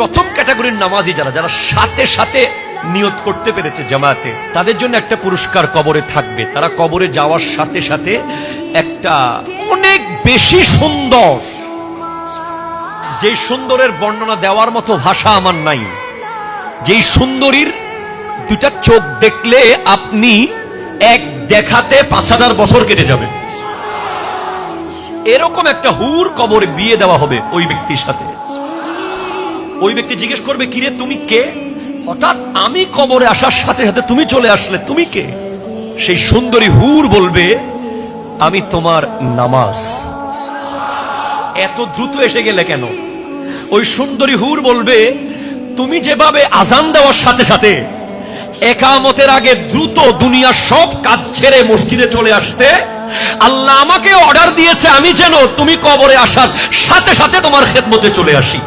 প্রথম ক্যাটাগরির নামাজি যারা যারা সাথে সাথে নিয়ত করতে পেরেছে জামাতে, তাদের জন্য একটা পুরস্কার কবরে থাকবে। তারা কবরে যাওয়ার সাথে সাথে একটা অনেক বেশি সুন্দর, যেই সুন্দরের বর্ণনা দেওয়ার মতো ভাষা আমার নাই, যেই সুন্দরীর দুটা চোখ দেখলে আপনি এক দেখাতে 5000 বছর কেটে যাবে, এরকম একটা হুর কবরে বিয়ে দেওয়া হবে ওই ব্যক্তির সাথে। ওই ব্যক্তি জিজ্ঞেস করবে, কিরে তুমি কে? হঠাৎ আমি কবরে আসার সাথে সাথে তুমি চলে আসলে, তুমি কে? সেই সুন্দরী হুর বলবে, আমি তোমার নামাজ। এত দ্রুত এসে গেলে কেন? ওই সুন্দরী হুর বলবে, তুমি যেভাবে আজান দেওয়ার সাথে সাথে একামতের আগে দ্রুত দুনিয়ার সব কাজ ছেড়ে মসজিদে চলে আসতে, আল্লাহ আমাকে অর্ডার দিয়েছে আমি যেন তুমি কবরে আসার সাথে সাথে তোমার খেদমতে চলে আসি।